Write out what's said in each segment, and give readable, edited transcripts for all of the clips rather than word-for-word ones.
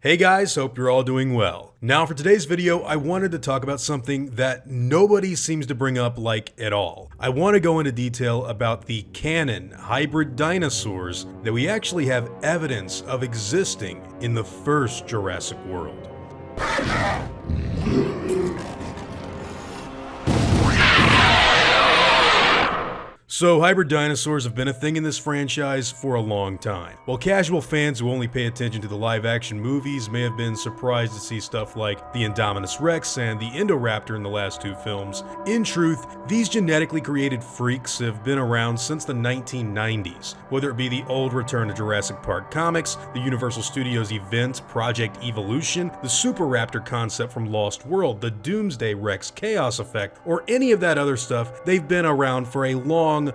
Hey guys, hope you're all doing well. Now for today's video, I wanted to talk about something that nobody seems to bring up at all. I want to go into detail about the canon hybrid dinosaurs that we actually have evidence of existing in the first Jurassic World. So, hybrid dinosaurs have been a thing in this franchise for a long time. While casual fans who only pay attention to the live-action movies may have been surprised to see stuff like the Indominus Rex and the Indoraptor in the last two films, in truth, these genetically created freaks have been around since the 1990s, whether it be the old Return to Jurassic Park comics, the Universal Studios event Project Evolution, the Super Raptor concept from Lost World, the Doomsday Rex Chaos Effect, or any of that other stuff. They've been around for a long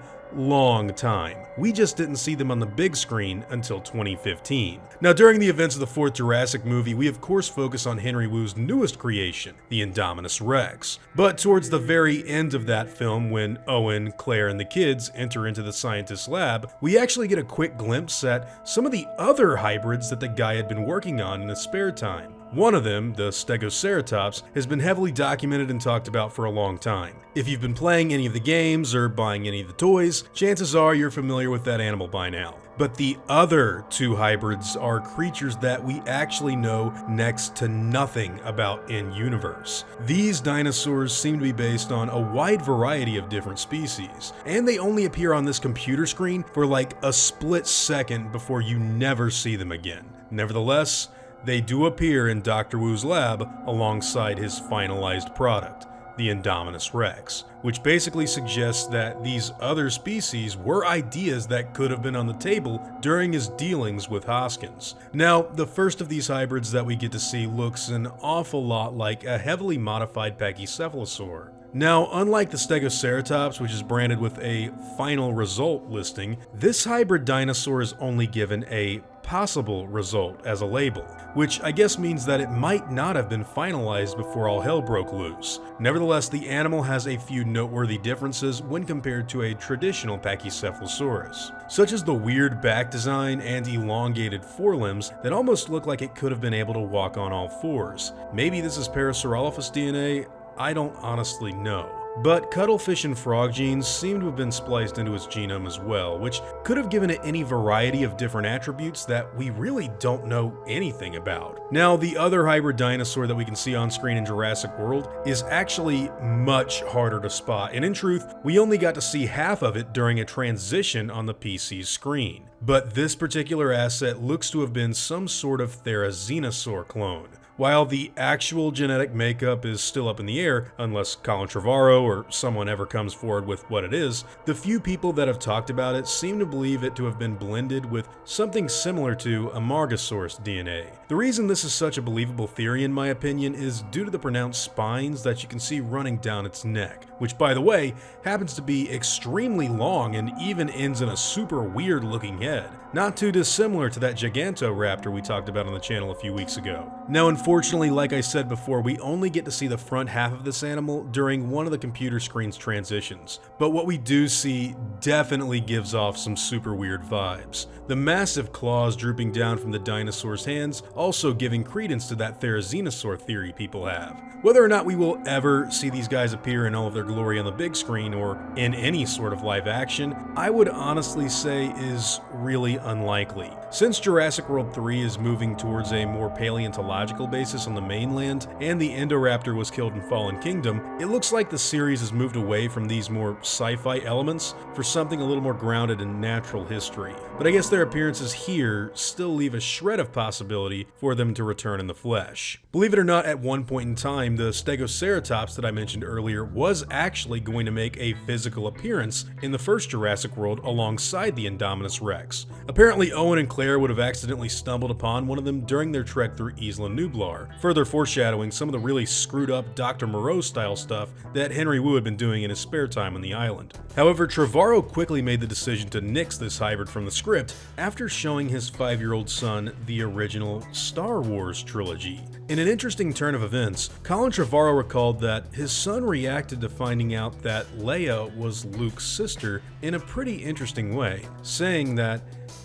time. We just didn't see them on the big screen until 2015. Now, during the events of the fourth Jurassic movie, we of course focus on Henry Wu's newest creation, the Indominus Rex. But towards the very end of that film, when Owen, Claire, and the kids enter into the scientist's lab, we actually get a quick glimpse at some of the other hybrids that the guy had been working on in his spare time. One of them, the Stegoceratops, has been heavily documented and talked about for a long time. If you've been playing any of the games or buying any of the toys, chances are you're familiar with that animal by now. But the other two hybrids are creatures that we actually know next to nothing about in universe. These dinosaurs seem to be based on a wide variety of different species, and they only appear on this computer screen for like a split second before you never see them again. Nevertheless, they do appear in Dr. Wu's lab alongside his finalized product, the Indominus Rex, which basically suggests that these other species were ideas that could have been on the table during his dealings with Hoskins. Now, the first of these hybrids that we get to see looks an awful lot like a heavily modified pachycephalosaur. Now, unlike the Stegoceratops, which is branded with a final result listing, this hybrid dinosaur is only given a possible result as a label, which I guess means that it might not have been finalized before all hell broke loose. Nevertheless, the animal has a few noteworthy differences when compared to a traditional Pachycephalosaurus, such as the weird back design and elongated forelimbs that almost look like it could have been able to walk on all fours. Maybe this is Parasaurolophus DNA, I don't honestly know. But cuttlefish and frog genes seem to have been spliced into its genome as well, which could have given it any variety of different attributes that we really don't know anything about. Now, the other hybrid dinosaur that we can see on screen in Jurassic World is actually much harder to spot, and in truth, we only got to see half of it during a transition on the PC's screen. But this particular asset looks to have been some sort of Therizinosaur clone. While the actual genetic makeup is still up in the air, unless Colin Trevorrow or someone ever comes forward with what it is, the few people that have talked about it seem to believe it to have been blended with something similar to Amargasaurus DNA. The reason this is such a believable theory, in my opinion, is due to the pronounced spines that you can see running down its neck, which, by the way, happens to be extremely long and even ends in a super weird looking head, not too dissimilar to that Gigantoraptor we talked about on the channel a few weeks ago. Now, unfortunately, like I said before, we only get to see the front half of this animal during one of the computer screen's transitions, but what we do see definitely gives off some super weird vibes. The massive claws drooping down from the dinosaur's hands also giving credence to that Therizinosaur theory people have. Whether or not we will ever see these guys appear in all of their glory on the big screen or in any sort of live action, I would honestly say is really unlikely. Since Jurassic World 3 is moving towards a more paleontological basis on the mainland, and the Indoraptor was killed in Fallen Kingdom, it looks like the series has moved away from these more sci-fi elements for something a little more grounded in natural history. But I guess their appearances here still leave a shred of possibility for them to return in the flesh. Believe it or not, at one point in time, the Stegoceratops that I mentioned earlier was actually going to make a physical appearance in the first Jurassic World alongside the Indominus Rex. Apparently, Owen and Claire would have accidentally stumbled upon one of them during their trek through Isla Nublar, further foreshadowing some of the really screwed up Dr. Moreau style stuff that Henry Wu had been doing in his spare time on the island. However, Trevorrow quickly made the decision to nix this hybrid from the script after showing his 5-year-old son the original Star Wars trilogy. In an interesting turn of events, Colin Trevorrow recalled that his son reacted to finding out that Leia was Luke's sister in a pretty interesting way, saying that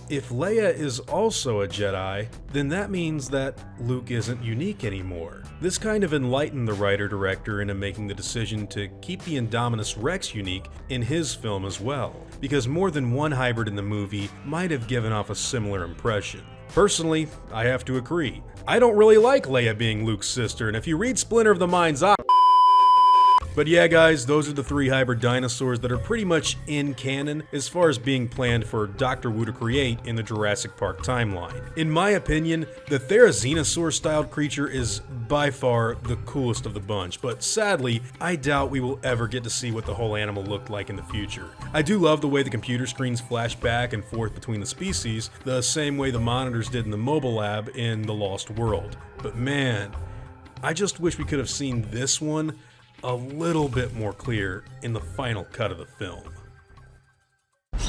if Leia is also a Jedi, then that means that Luke isn't unique anymore. This kind of enlightened the writer-director into making the decision to keep the Indominus Rex unique in his film as well, because more than one hybrid in the movie might have given off a similar impression. Personally, I have to agree. I don't really like Leia being Luke's sister, and if you read Splinter of the Mind's Eye... But yeah guys, those are the 3 hybrid dinosaurs that are pretty much in canon as far as being planned for Dr. Wu to create in the Jurassic Park timeline. In my opinion, the Therizinosaur styled creature is by far the coolest of the bunch, but sadly, I doubt we will ever get to see what the whole animal looked like in the future. I do love the way the computer screens flash back and forth between the species, the same way the monitors did in the mobile lab in The Lost World. But man, I just wish we could have seen this one a little bit more clear in the final cut of the film.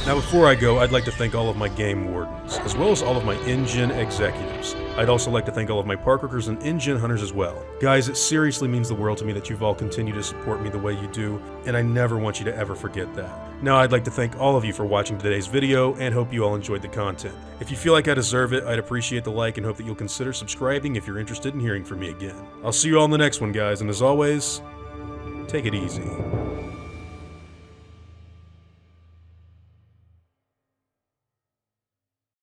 Now before I go, I'd like to thank all of my game wardens, as well as all of my InGen executives. I'd also like to thank all of my park workers and InGen hunters as well. Guys, it seriously means the world to me that you've all continued to support me the way you do, and I never want you to ever forget that. Now I'd like to thank all of you for watching today's video, and hope you all enjoyed the content. If you feel like I deserve it, I'd appreciate the like and hope that you'll consider subscribing if you're interested in hearing from me again. I'll see you all in the next one, guys, and as always, take it easy.